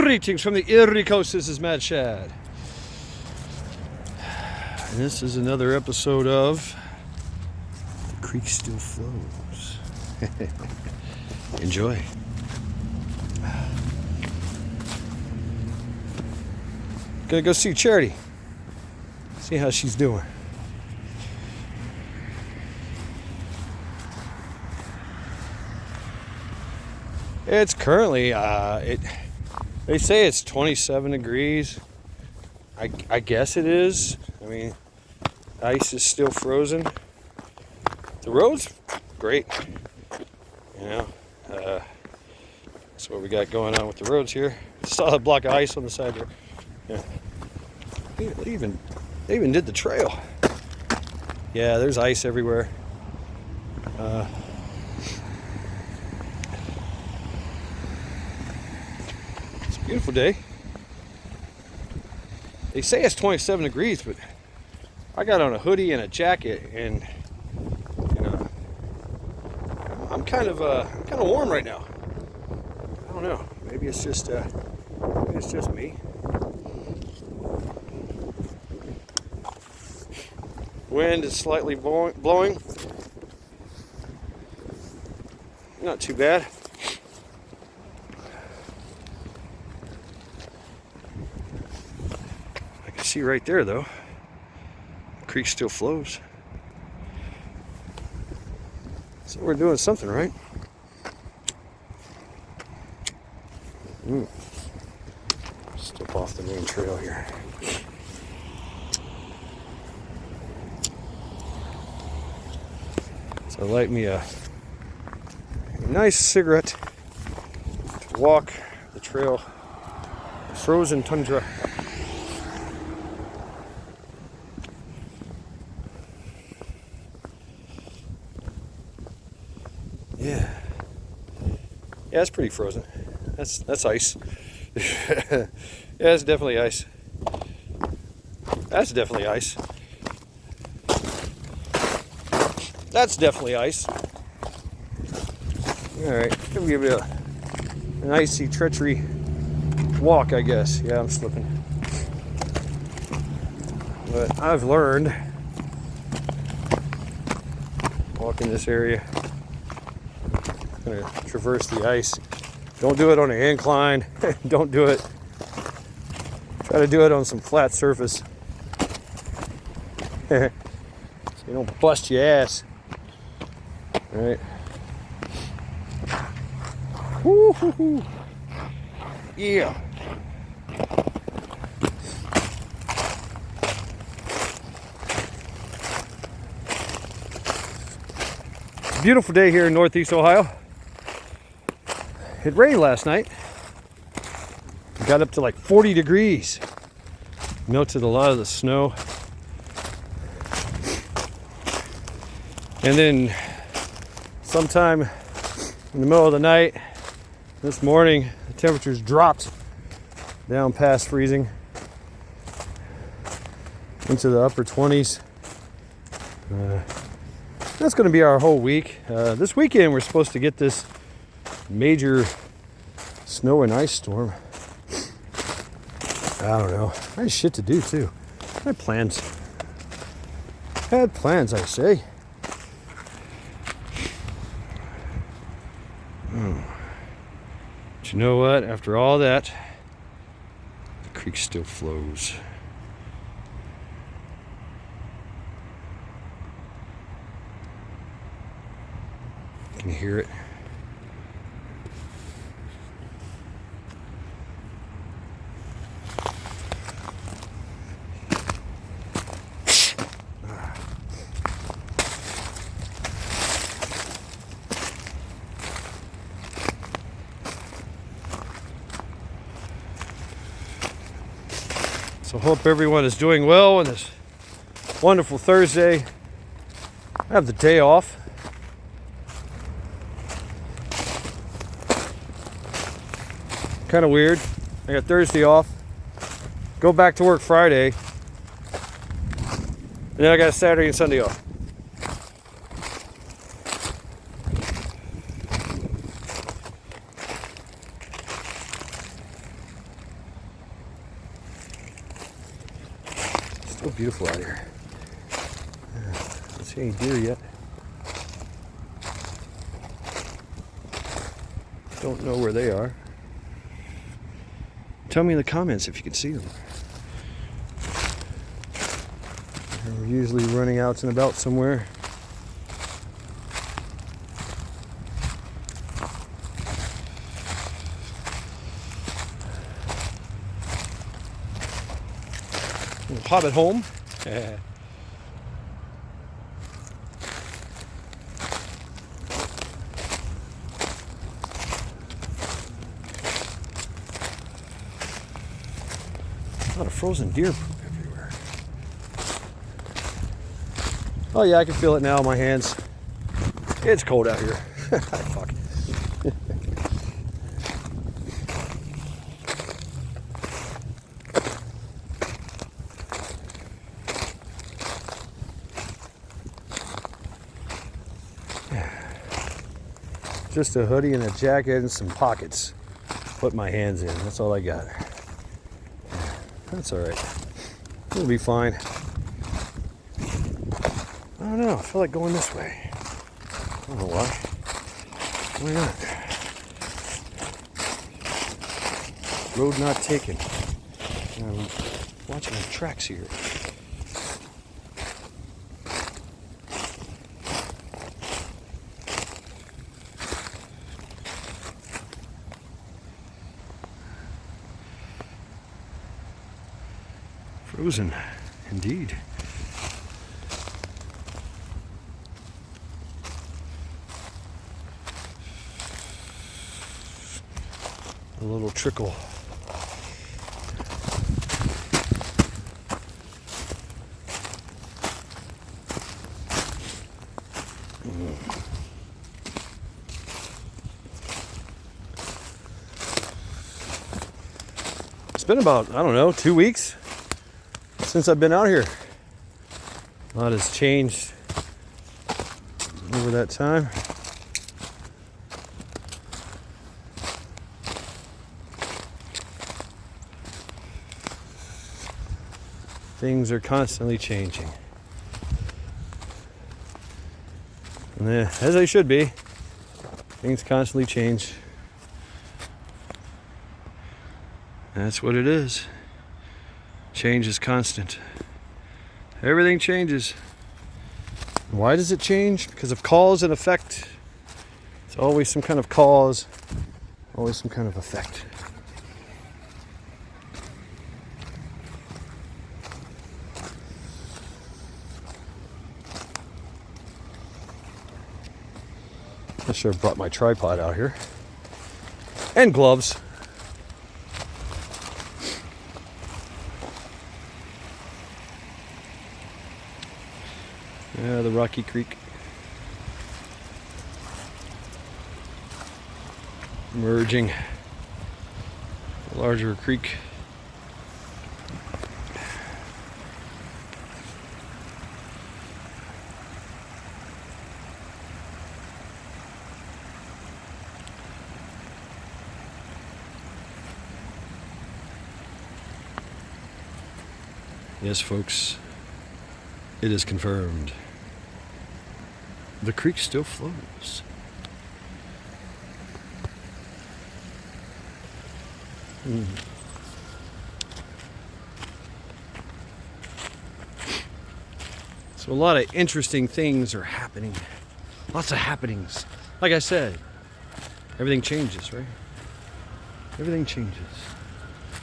Greetings from the Erie Coast. This is Mad Shad. And this is another episode of The Creek Still Flows. Enjoy. Gonna go see Charity. See how she's doing. It's currently, they say it's 27 degrees. I guess it is. I mean, ice is still frozen. The road's great. You know, that's what we got going on with the roads here. Saw a block of ice on the side there. Yeah. They even did the trail. Yeah, there's ice everywhere. Beautiful day. They say it's 27 degrees, but I got on a hoodie and a jacket, and you know, I'm kind of warm right now. I don't know. Maybe it's just me. Wind is slightly blowing. Not too bad. See right there though, the creek still flows, so we're doing something right. Step off the main trail here. So light me a nice cigarette to walk the trail, frozen tundra. Yeah, it's pretty frozen. That's ice. Yeah, it's definitely ice. That's definitely ice. That's definitely ice. Alright, gonna give it an icy, treachery walk, I guess. Yeah, I'm slipping. But I've learned walking this area. Gonna traverse the ice. Don't do it on an incline. Don't do it. Try to do it on some flat surface. So you don't bust your ass. All right. Woo-hoo-hoo. Yeah. It's a beautiful day here in Northeast Ohio. It rained last night. It got up to like 40 degrees. Melted a lot of the snow. And then sometime in the middle of the night, this morning, the temperatures dropped down past freezing into the upper 20s. That's going to be our whole week. This weekend, we're supposed to get this major snow and ice storm. I don't know. I had shit to do too. I had plans. I say. But you know what? After all that, the creek still flows. Can you hear it? So hope everyone is doing well on this wonderful Thursday. I have the day off. Kind of weird. I got Thursday off. Go back to work Friday. And then I got Saturday and Sunday off. Still beautiful out here. Don't see any deer yet. Don't know where they are. Tell me in the comments if you can see them. They're usually running out and about somewhere. We'll pop it home. A lot of frozen deer poop everywhere. Oh yeah, I can feel it now in my hands. It's cold out here. Fuck. Just a hoodie and a jacket and some pockets. Put my hands in. That's all I got. That's all right. It'll be fine. I don't know. I feel like going this way. I don't know why. Why not? Road not taken. I'm watching the tracks here. Frozen, indeed. A little trickle. It's been about, I don't know, 2 weeks since I've been out here. A lot has changed over that time. Things are constantly changing. And as they should be. Things constantly change. That's what it is. Change is constant. Everything changes. Why does it change? Because of cause and effect. It's always some kind of cause, always some kind of effect. I should have brought my tripod out here. And gloves. Yeah, the Rocky Creek. Merging. A larger creek. Yes, folks, it is confirmed. The creek still flows. So a lot of interesting things are happening. Lots of happenings. Like I said, everything changes, right? Everything changes.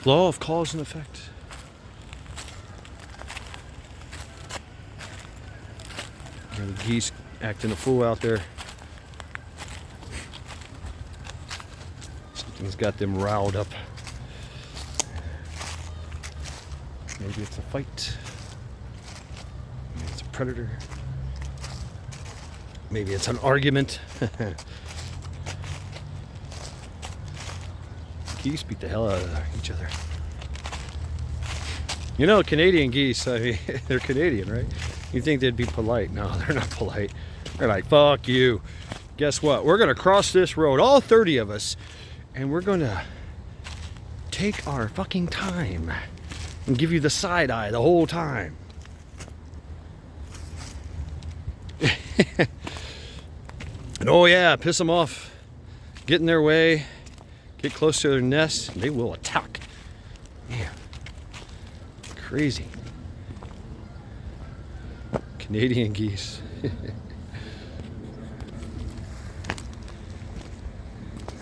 Law of cause and effect. The geese acting a fool out there. Something's got them riled up. Maybe it's a fight. Maybe it's a predator. Maybe it's an argument. Geese beat the hell out of each other. You know, Canadian geese, I mean, they're Canadian, right? You think they'd be polite. No, they're not polite. They're like, fuck you. Guess what? We're going to cross this road, all 30 of us, and we're going to take our fucking time and give you the side eye the whole time. And oh yeah, piss them off. Get in their way. Get close to their nest. And they will attack. Man, crazy. Canadian geese.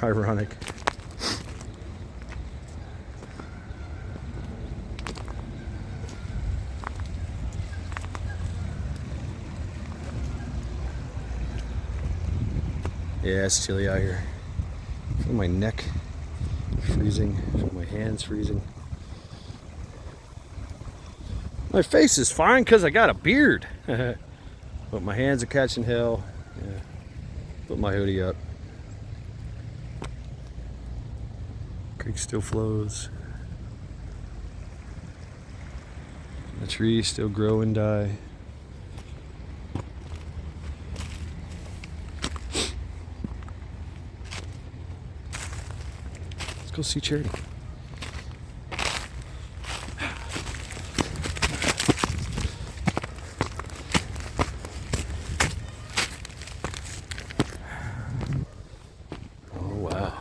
Ironic. Yeah, it's chilly out here. Feel my neck freezing. Feel my hands freezing. My face is fine because I got a beard. But my hands are catching hell. Yeah. Put my hoodie up. Creek still flows. The trees still grow and die. Let's go see Charity. Oh wow.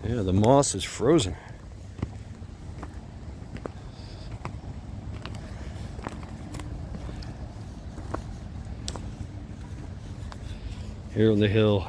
Yeah, the moss is frozen. Here on the hill.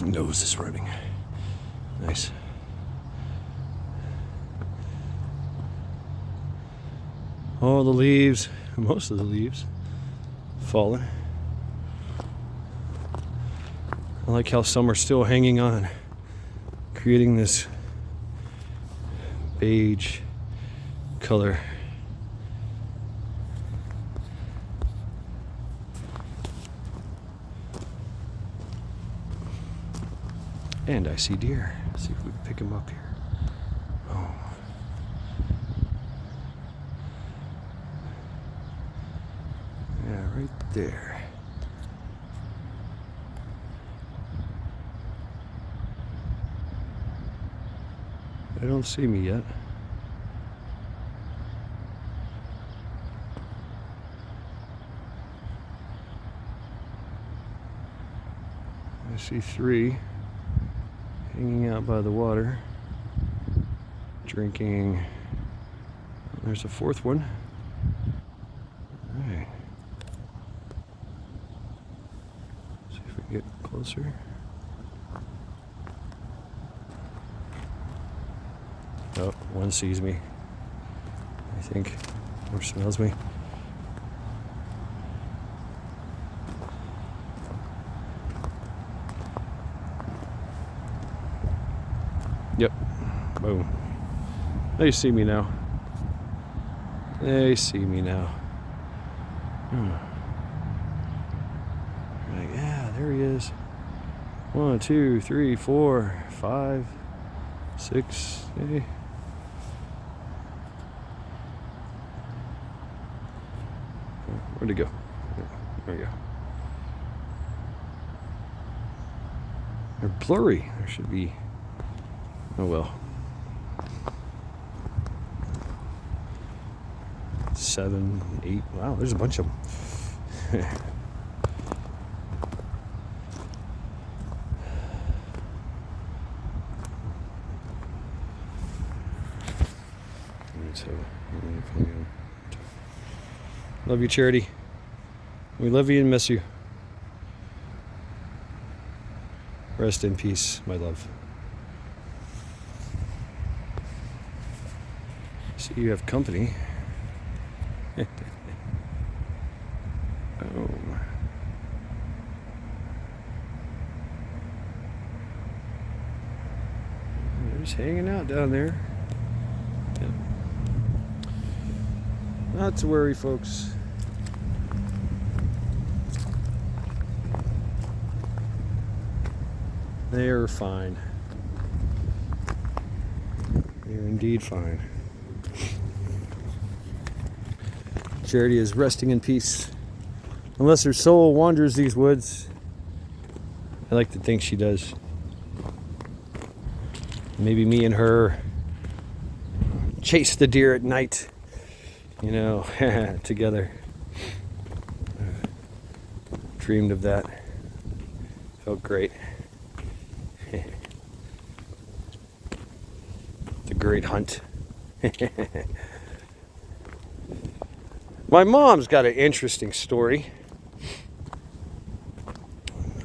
Nose is running. Nice. All the leaves, most of the leaves, fallen. I like how some are still hanging on, creating this beige color. And I see deer. Let's see if we can pick them up here. Oh. Yeah, right there. They don't see me yet. I see 3 hanging out by the water, drinking. There's a 4th one. All right. See if we can get closer. Oh, one sees me, I think, or smells me. Yep. Boom. They see me now. They see me now. Like, yeah, there he is. 1, 2, 3, 4, 5, 6. Hey. Where'd he go? There we go. They're blurry. There should be. Oh well. 7, 8. Wow, there's a bunch of them. Love you, Charity. We love you and miss you. Rest in peace, my love. See, you have company. Oh. They're just hanging out down there. Yeah. Not to worry, folks. They're fine. You're indeed fine. Charity is resting in peace. Unless her soul wanders these woods. I like to think she does. Maybe me and her chase the deer at night, you know, together. Dreamed of that. Felt great. The great hunt. My mom's got an interesting story.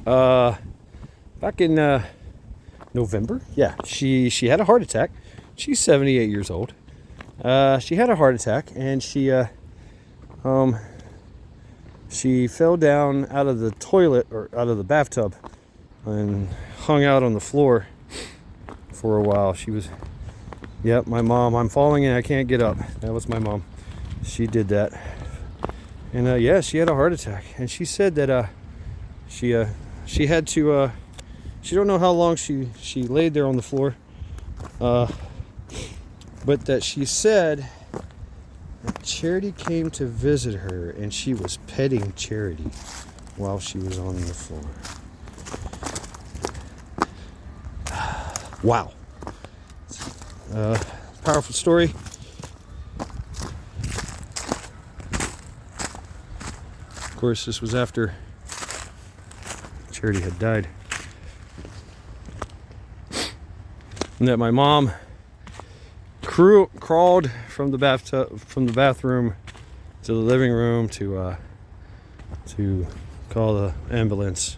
Back in November, yeah, she had a heart attack. She's 78 years old. She had a heart attack, and she fell down out of the toilet, or out of the bathtub, and hung out on the floor for a while. She was, yep, my mom. I'm falling and I can't get up. That was my mom. She did that, and yeah, she had a heart attack. And she said that she had to. She don't know how long she laid there on the floor, but that she said that Charity came to visit her, and she was petting Charity while she was on the floor. Wow. Powerful story. Of course, this was after Charity had died. And that my mom crawled from the bathtub, from the bathroom to the living room to call the ambulance.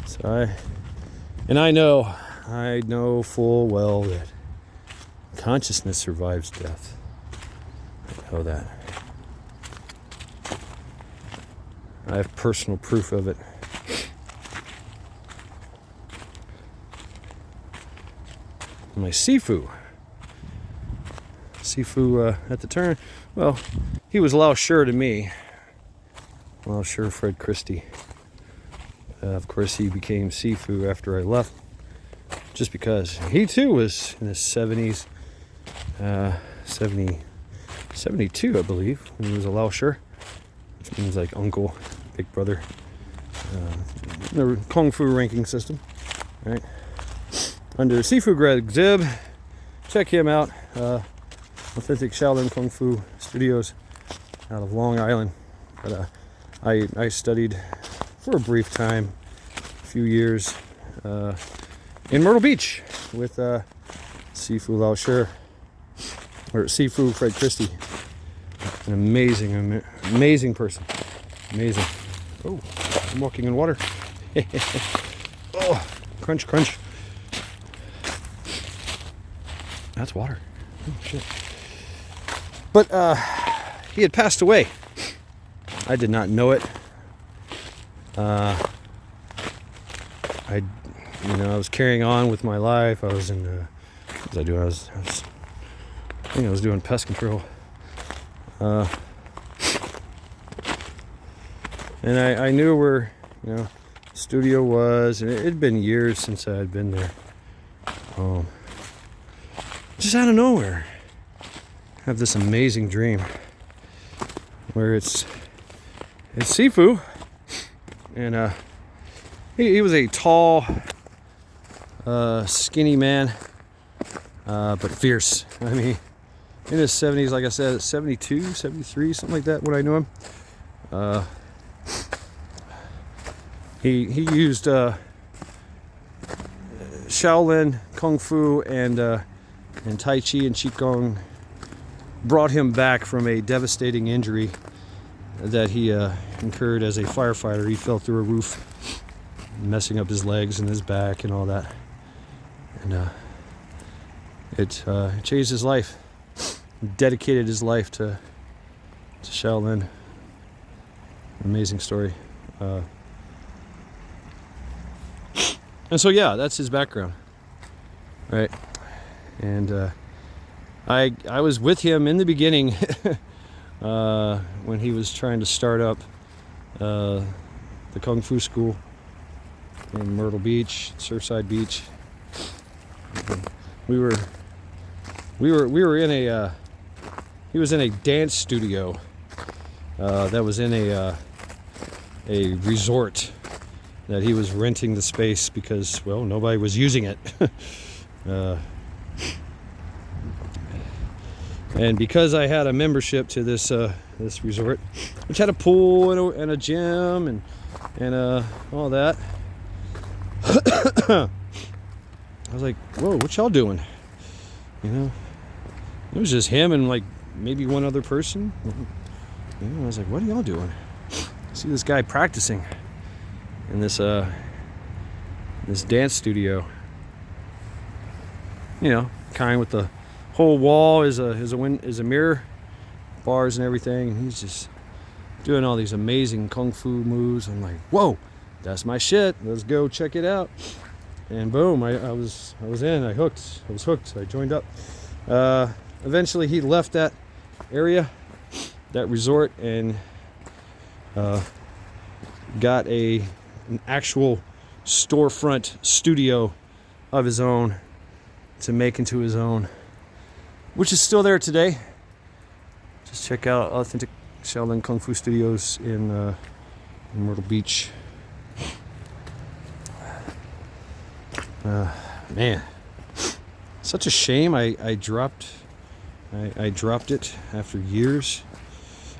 So I know full well that consciousness survives death. I know that. I have personal proof of it. My Sifu at the turn, well, he was Lao Sure to me. Lao Sure Fred Christie. Of course, he became Sifu after I left, just because he too was in his 70s, 72, I believe, when he was a Lao Sure, which means like uncle, big brother. The Kung Fu ranking system, right? Under Sifu Greg Zib. Check him out. Authentic Shaolin Kung Fu Studios out of Long Island. But I studied for a brief time, a few years, in Myrtle Beach with Sifu Lao Sure, or Sifu Fred Christie. An amazing person. Amazing. Oh, I'm walking in water. Oh, crunch, crunch. That's water. Oh, shit. But he had passed away. I did not know it. I was carrying on with my life. I was in. What was I doing? I think I was doing pest control. And I knew where, the studio was, and it had been years since I had been there. Just out of nowhere, I have this amazing dream where it's Sifu, and he was a tall, skinny man, but fierce. I mean, in his 70s, like I said, 72, 73, something like that when I knew him. He used Shaolin, Kung Fu, and Tai Chi and Qigong. Brought him back from a devastating injury that he incurred as a firefighter. He fell through a roof, messing up his legs and his back and all that. And it changed his life. Dedicated his life to Shaolin. Amazing story. And so, yeah, that's his background, right? And I was with him in the beginning when he was trying to start up the Kung Fu school in Myrtle Beach, Surfside Beach. We were in a he was in a dance studio that was in a resort that he was renting the space because, well, nobody was using it. And because I had a membership to this this resort, which had a pool and a gym and all that, I was like, "Whoa, what y'all doing?" You know, it was just him and like maybe one other person. You know, I was like, "What are y'all doing?" I see this guy practicing in this this dance studio. You know, kind with the whole wall is a mirror, bars and everything, and he's just doing all these amazing kung fu moves. I'm like, whoa, that's my shit. Let's go check it out. And boom, I was in. I was hooked. I joined up. Eventually, he left that area, that resort, and got an actual storefront studio of his own to make into his own, which is still there today. Just check out Authentic Shaolin Kung Fu Studios in Myrtle Beach. Man, such a shame. I dropped it after years.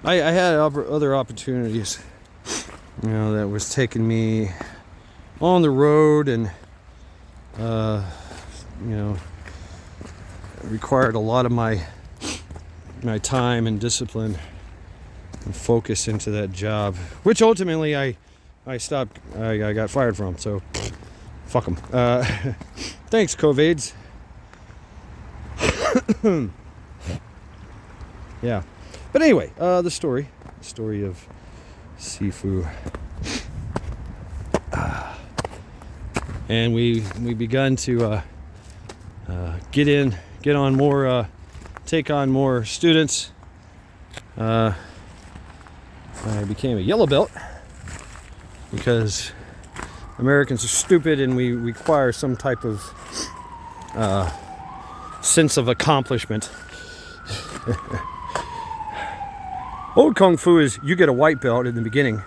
I had other opportunities, you know, that was taking me on the road, and you know, required a lot of my time and discipline and focus into that job, which ultimately I stopped. I got fired from. So fuck them. Thanks, COVIDs. Yeah, but anyway, the story of Sifu, and we begun to get on more, take on more students. I became a yellow belt because Americans are stupid and we require some type of sense of accomplishment. Old Kung Fu is you get a white belt in the beginning,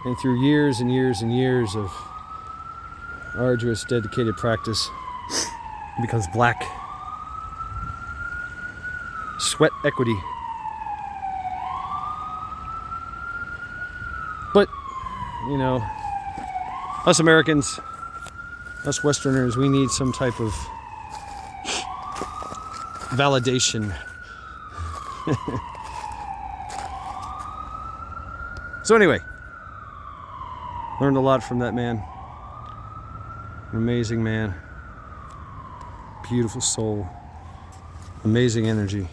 and through years and years and years of arduous, dedicated practice, it becomes black. Sweat equity. But, you know, us Americans, us Westerners, we need some type of validation. So anyway, learned a lot from that man. An amazing man. Beautiful soul. Amazing energy.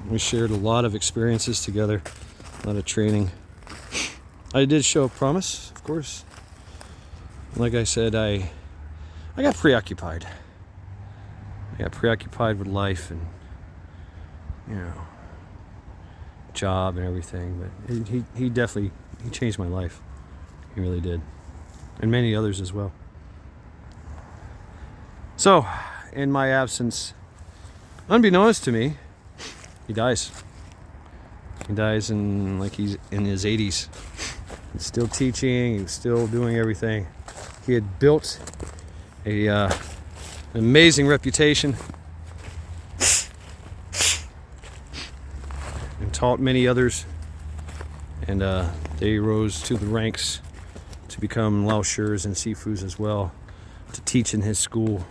We shared a lot of experiences together, a lot of training. I did show promise, of course. Like I said, I got preoccupied. I got preoccupied with life and, you know, job and everything. But he definitely changed my life. He really did, and many others as well. So, in my absence, unbeknownst to me, he dies. He dies in, like, he's in his 80s. He's still teaching, he's still doing everything. He had built an amazing reputation and taught many others. And they rose to the ranks to become Lao Shurs and Sifus as well, to teach in his school.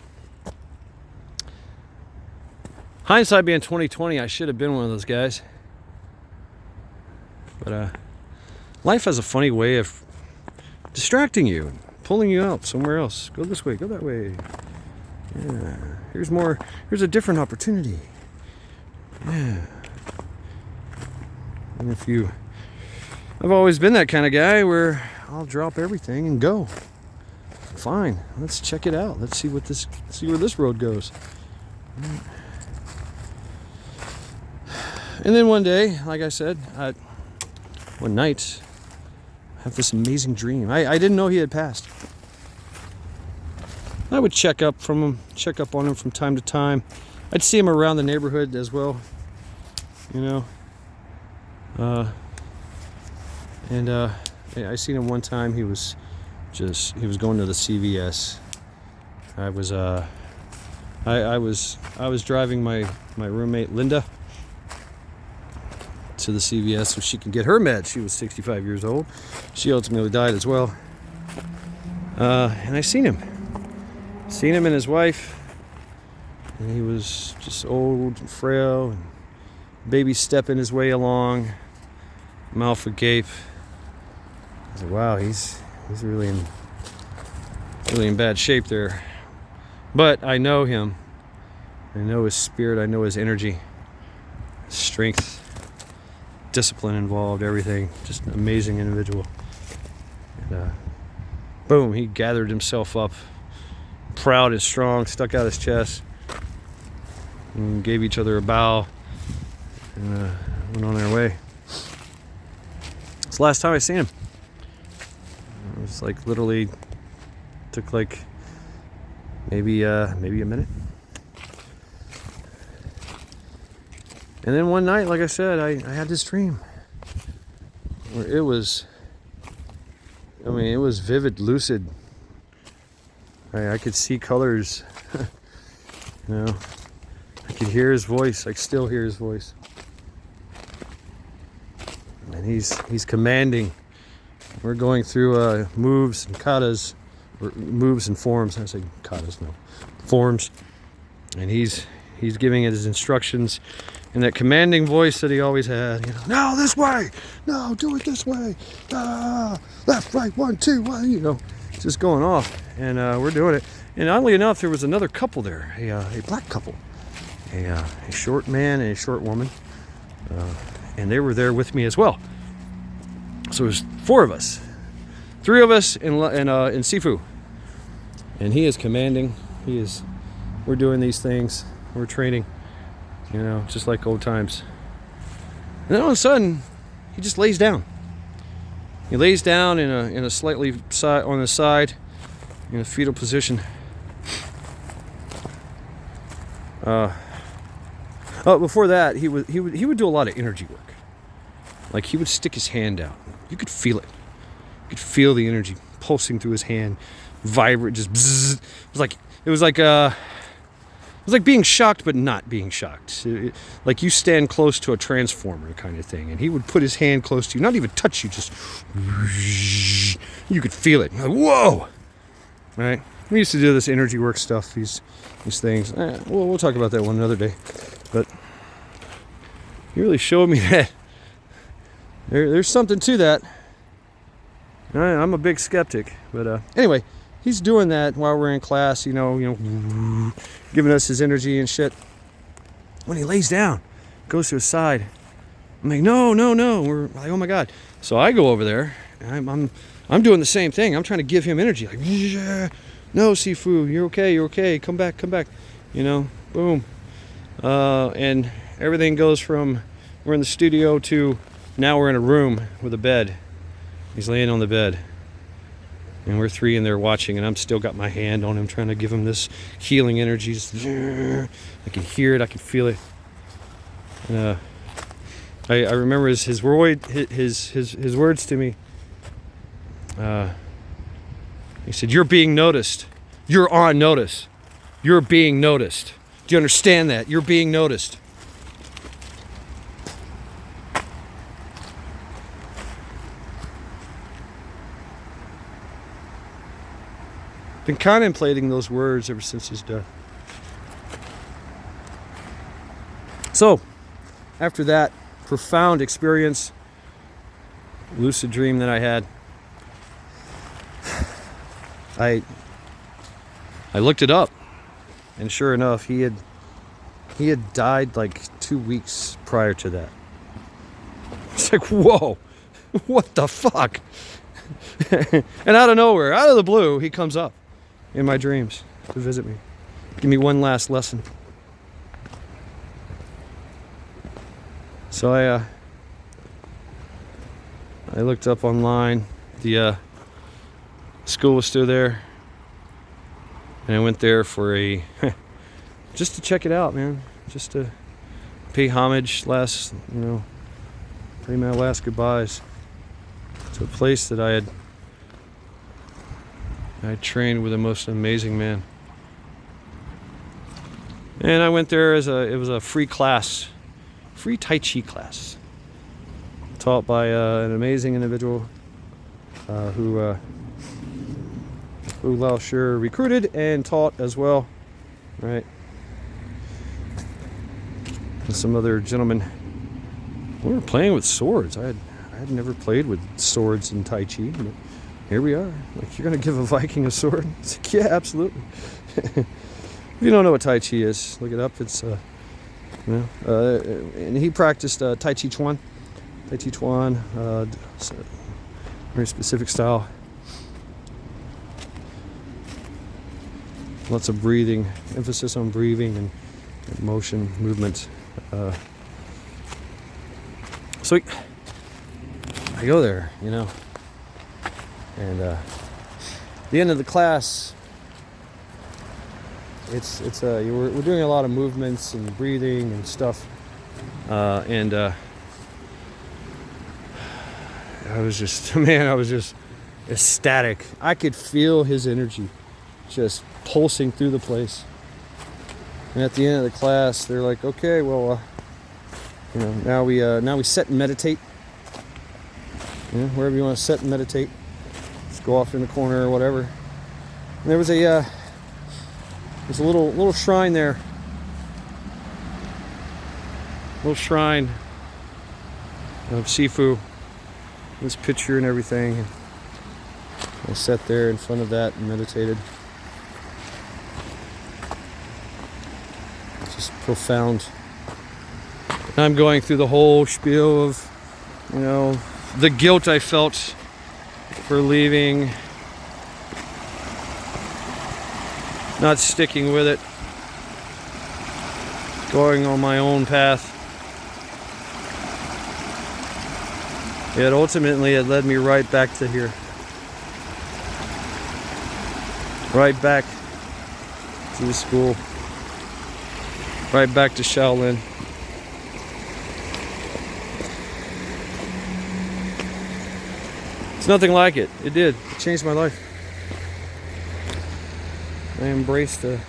Hindsight being 2020, I should have been one of those guys. But life has a funny way of distracting you and pulling you out somewhere else. Go this way, go that way. Yeah, here's a different opportunity. Yeah. And I've always been that kind of guy where I'll drop everything and go. Fine, let's check it out. Let's see where this road goes. And then one day, like I said, one night, I have this amazing dream. I didn't know he had passed. I would check up on him from time to time. I'd see him around the neighborhood as well, you know. I seen him one time. He was going to the CVS. I was driving my roommate Linda to the CVS so she could get her meds. She was 65 years old. She ultimately died as well. And I seen him and his wife, and he was just old and frail, and baby stepping his way along, mouth agape. I said, wow, he's really in bad shape there. But I know him. I know his spirit. I know his energy, strength, discipline involved, everything. Just an amazing individual. And boom, he gathered himself up, proud and strong, stuck out his chest, and gave each other a bow, and went on their way. It's the last time I seen him. It was like literally took like maybe a minute. And then one night, like I said, I had this dream where it was vivid, lucid. I could see colors. You know, I could hear his voice. I still hear his voice. And he's commanding. We're going through moves and katas, or moves and forms. I say katas, no, forms. And he's giving it his instructions in that commanding voice that he always had. You know, no, this way. No, do it this way. Left, right, 1, 2, 1. You know, just going off. And we're doing it. And oddly enough, there was another couple there, a black couple, a short man and a short woman, and they were there with me as well. So it was 4 of us, 3 of us in Sifu, and he is commanding. We're doing these things. We're training, you know, just like old times. And then all of a sudden, he just lays down. He lays down in a slightly on the side, in a fetal position. Before that, he would do a lot of energy work. Like he would stick his hand out. You could feel it. You could feel the energy pulsing through his hand, vibrate, just bzzz. It was like being shocked but not being shocked. Like you stand close to a transformer kind of thing, and he would put his hand close to you, not even touch you, just you could feel it. Like, whoa! Right? We used to do this energy work stuff, these things. We'll talk about that one another day. But he really showed me that there's something to that. I'm a big skeptic, but anyway, he's doing that while we're in class, you know, giving us his energy and shit. When he lays down, goes to his side, I'm like, no. We're like, oh my god. So I go over there, and I'm doing the same thing. I'm trying to give him energy, like, yeah, no, Sifu, you're okay, come back, you know, boom. And everything goes from we're in the studio to now we're in a room with a bed. He's laying on the bed, and we're 3 in there watching, and I'm still got my hand on him, trying to give him this healing energy. Just, I can hear it, I can feel it. And, I remember his words to me. He said, "You're being noticed. You're on notice. You're being noticed. Do you understand that? You're being noticed." Been contemplating those words ever since his death. So, after that profound experience, lucid dream that I had, I looked it up, and sure enough, he had died like 2 weeks prior to that. It's like, whoa, what the fuck? And out of nowhere, out of the blue, he comes up in my dreams to visit me, give me one last lesson. So I looked up online. The school was still there. And I went there for a just to check it out, man. Just to pay homage, pay my last goodbyes to a place that I trained with the most amazing man. And I went there it was a free class, free Tai Chi class, taught by an amazing individual who Lao Sure recruited and taught as well, right? And some other gentlemen. We were playing with swords. I had never played with swords in Tai Chi, but here we are. Like, you're gonna give a Viking a sword? It's like, yeah, absolutely. If you don't know what Tai Chi is, look it up. It's and he practiced Tai Chi Chuan. Tai Chi Chuan, very specific style. Lots of breathing, emphasis on breathing and motion, movement. So I go there, and at the end of the class, we're doing a lot of movements and breathing and stuff, and I was just ecstatic. I could feel his energy just pulsing through the place. And at the end of the class, they're like, okay, well, now we sit and meditate. Wherever you want to sit and meditate, just go off in the corner or whatever. And there was a little shrine there, little shrine of Sifu, this picture and everything. I sat there in front of that and meditated. Just profound. And I'm going through the whole spiel of, the guilt I felt for leaving, not sticking with it, going on my own path. Yet ultimately it led me right back to here. Right back to the school. Right back to Shaolin. It's nothing like it. It did. It changed my life. I embraced a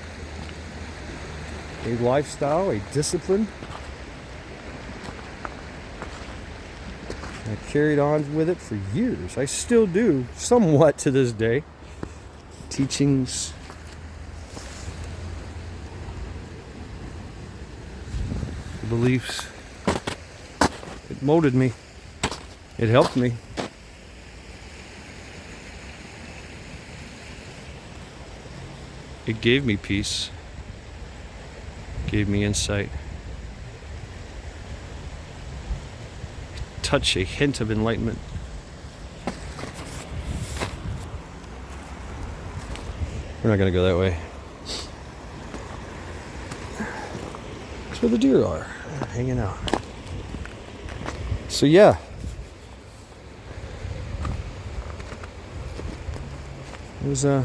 lifestyle, a discipline. I carried on with it for years. I still do, somewhat to this day. Teachings, beliefs. It molded me. It helped me. It gave me peace. Gave me insight. Touch a hint of enlightenment. We're not going to go that way. That's where the deer are, hanging out. So yeah. It was a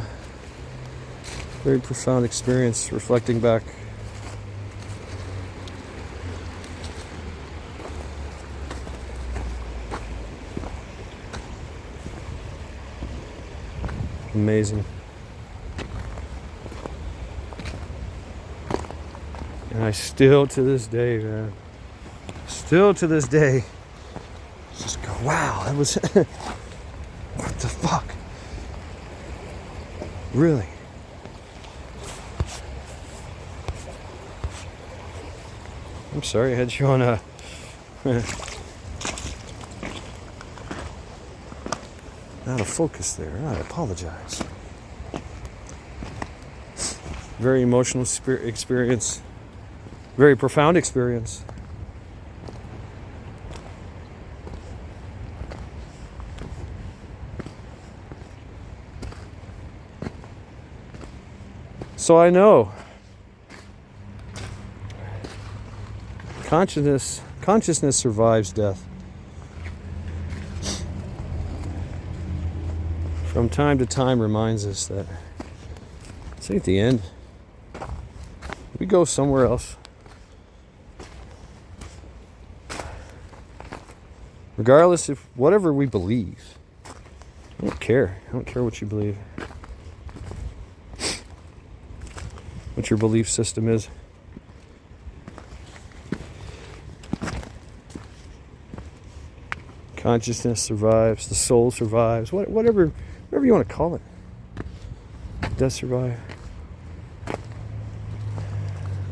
very profound experience, reflecting back. Amazing. And I still to this day, man, just go, wow, that was, what the fuck? Really? I'm sorry, I had you on a... out of focus there. I apologize. Very emotional experience. Very profound experience. So I know consciousness survives death. From time to time reminds us that it's This ain't the end. We go somewhere else. Regardless of whatever we believe. I don't care. I don't care what you believe. What your belief system is. Consciousness survives. The soul survives. Whatever you want to call it. It does survive.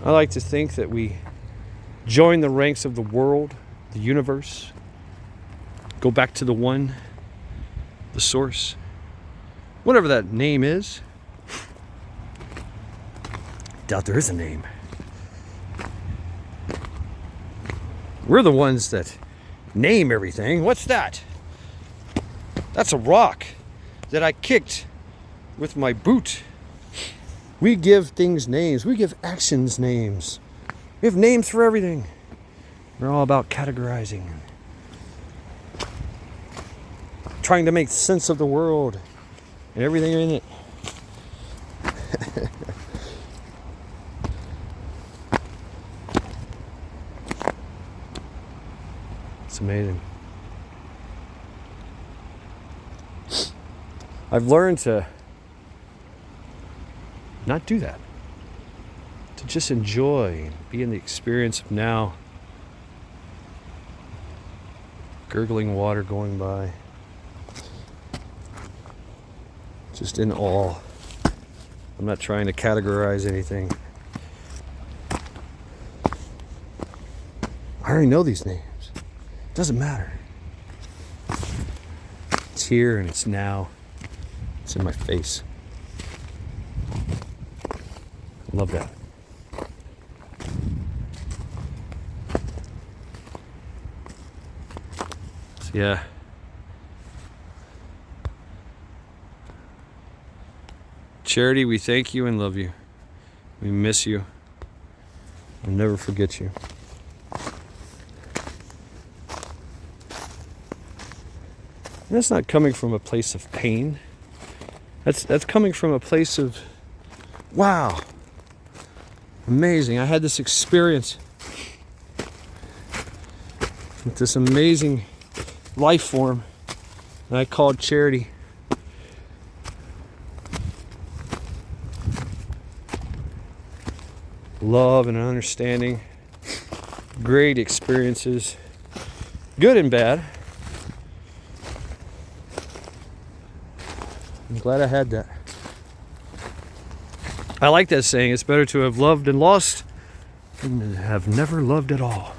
I like to think that we join the ranks of the world, the universe. Go back to the one, the source. Whatever that name is. Doubt there is a name. We're the ones that name everything. What's that? That's a rock that I kicked with my boot. We give things names. We give actions names. We have names for everything. We're all about categorizing. Trying to make sense of the world and everything in it. It's amazing. I've learned to not do that. To just enjoy and be in the experience of now. Gurgling water going by. Just in awe. I'm not trying to categorize anything. I already know these names. It doesn't matter. It's here and it's now. It's in my face. I love that. So yeah. Charity, we thank you and love you. We miss you. We'll never forget you. And that's not coming from a place of pain. That's coming from a place of, wow, amazing. I had this experience with this amazing life form that I called Charity. Love and understanding, great experiences, good and bad. I'm glad I had that. I like that saying, it's better to have loved and lost than to have never loved at all.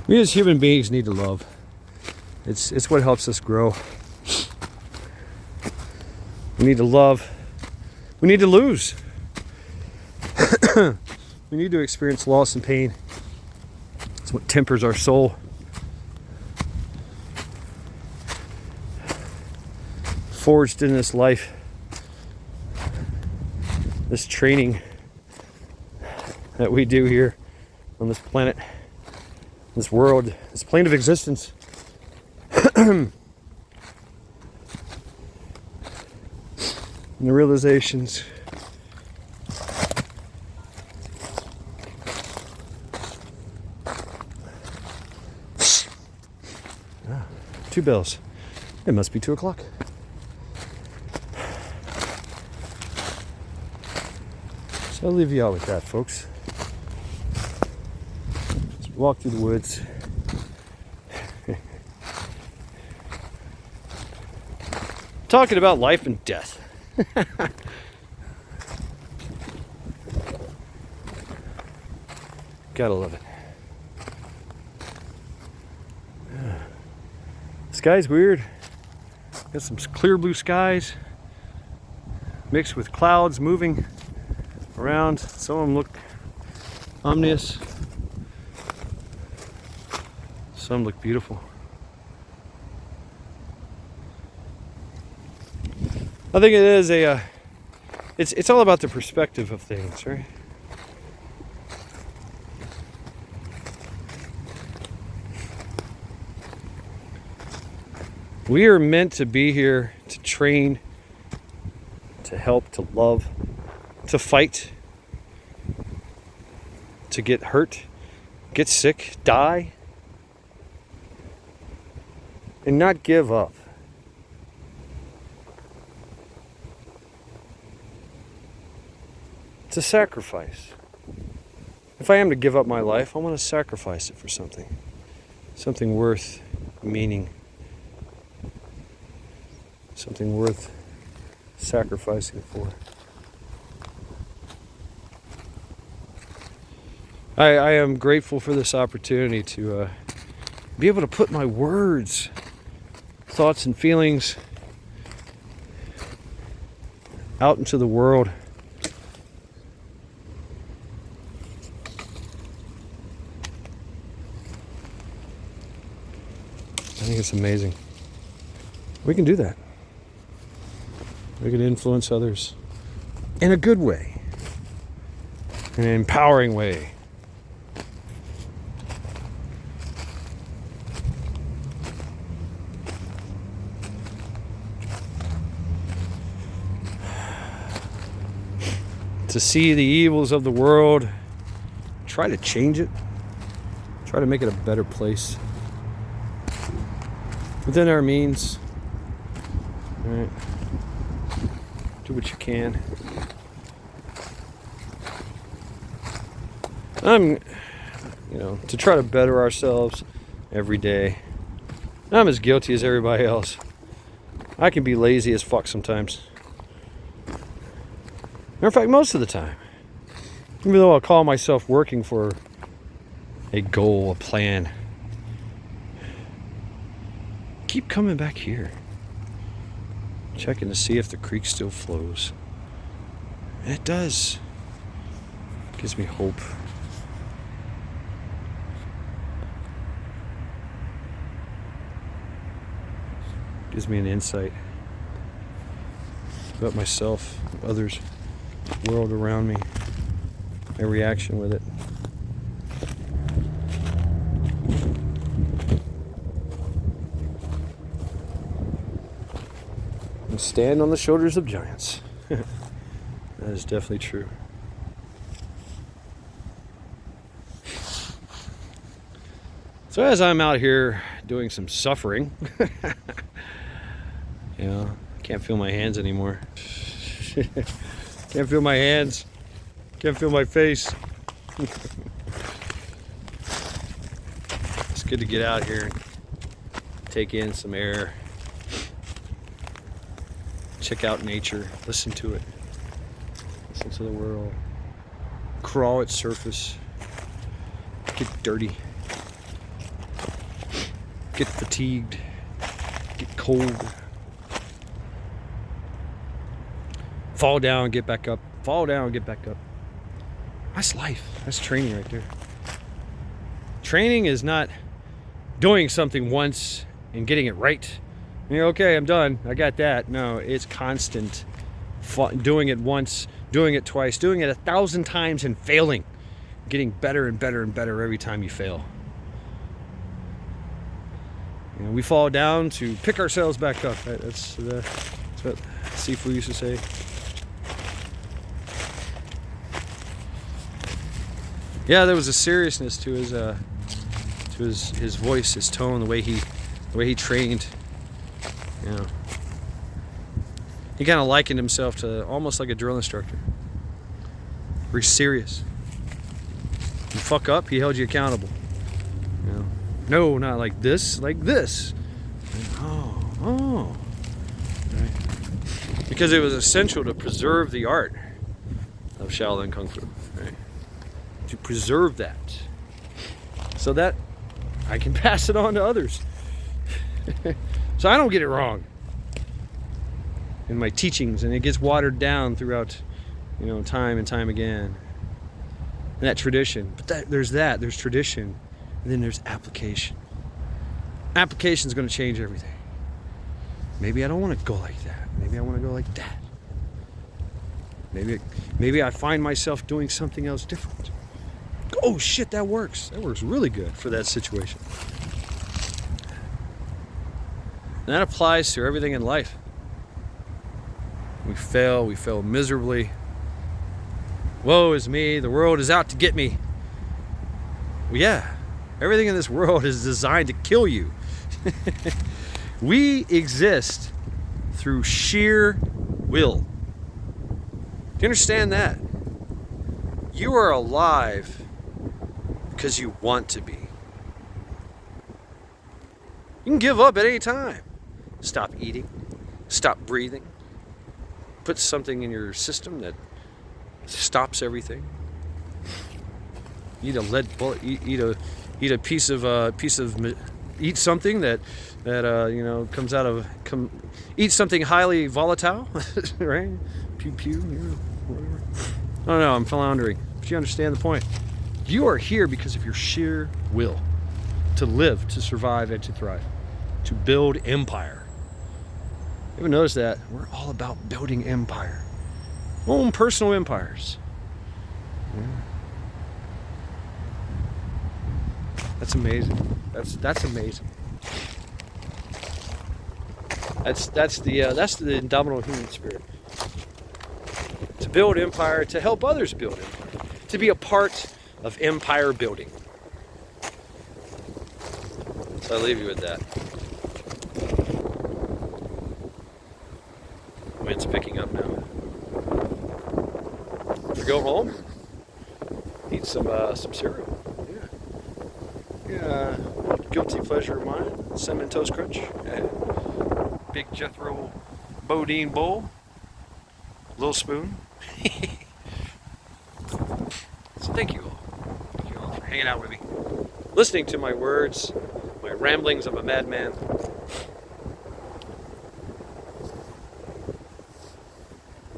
We as human beings need to love. It's what helps us grow. We need to love. We need to lose. We need to experience loss and pain. It's what tempers our soul. Forged in this life, this training that we do here on this planet, this world, this plane of existence. And the realizations. Two bells. It must be 2 o'clock. So I'll leave you out with that, folks. Just walk through the woods. Talking about life and death. Gotta love it. Sky's weird. Got some clear blue skies mixed with clouds moving around. Some of them look ominous. Some look beautiful. I think it is it's all about the perspective of things, right? We are meant to be here to train, to help, to love, to fight, to get hurt, get sick, die, and not give up. It's a sacrifice. If I am to give up my life, I want to sacrifice it for something. Something worth meaning. Something worth sacrificing for. I am grateful for this opportunity to be able to put my words, thoughts and feelings out into the world. I think it's amazing. We can do that. We can influence others in a good way, in an empowering way. To see the evils of the world, try to change it, try to make it a better place within our means. All right. Do what you can. To try to better ourselves every day. I'm as guilty as everybody else. I can be lazy as fuck sometimes. Matter of fact, most of the time. Even though I'll call myself working for a goal, a plan. Keep coming back here. Checking to see if the creek still flows. And it does. Gives me hope. Gives me an insight about myself, others, the world around me, my reaction with it. And stand on the shoulders of giants. That is definitely true. So as I'm out here doing some suffering, can't feel my hands anymore. Can't feel my hands. Can't feel my face. It's good to get out here and take in some air. Check out nature. Listen to it. Listen to the world. Crawl its surface. Get dirty. Get fatigued. Get cold. Fall down, get back up. Fall down, get back up. That's life. That's training right there. Training is not doing something once and getting it right. Okay, I'm done. I got that. No, it's constant. Doing it once, doing it twice, doing it 1,000 times and failing. Getting better and better and better every time you fail. We fall down to pick ourselves back up. Right? That's what Sifu used to say. Yeah, there was a seriousness to his voice, his tone, the way he trained. He kind of likened himself to almost like a drill instructor. Very serious. You fuck up, he held you accountable. No, not like this, like this. Oh. Right? Because it was essential to preserve the art of Shaolin Kung Fu. Right? To preserve that, so that I can pass it on to others. So I don't get it wrong in my teachings, and it gets watered down throughout, time and time again. And that tradition, but there's tradition, and then there's application. Application is going to change everything. Maybe I don't want to go like that. Maybe I want to go like that. Maybe I find myself doing something else different. Oh shit, that works. That works really good for that situation. And that applies to everything in life. We fail miserably. Woe is me, the world is out to get me. Well, yeah, everything in this world is designed to kill you. We exist through sheer will. Do you understand that? You are alive because you want to be. You can give up at any time. Stop eating, stop breathing, put something in your system that stops everything. Eat a lead bullet. Eat a piece of eat something that you know comes out of eat something highly volatile, right? Pew pew. You know, whatever. I don't know. I'm floundering. But you understand the point. You are here because of your sheer will to live, to survive, and to thrive, to build empire. You ever notice that we're all about building empire, own personal empires. Yeah. That's amazing. That's amazing. That's the indomitable human spirit. To build empire, to help others build empire, to be a part of empire building. So I leave you with that. Wind's picking up now. We go home. Eat some cereal. Yeah, guilty pleasure of mine. Cinnamon Toast Crunch. Yeah. Big Jethro Bodine bowl. Little spoon. So thank you all. Thank you all for hanging out with me. Listening to my words, my ramblings of a madman.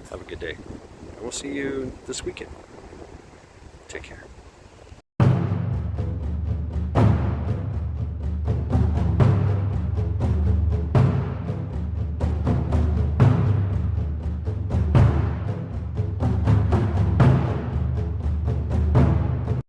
Have a good day. And we'll see you this weekend. Take care.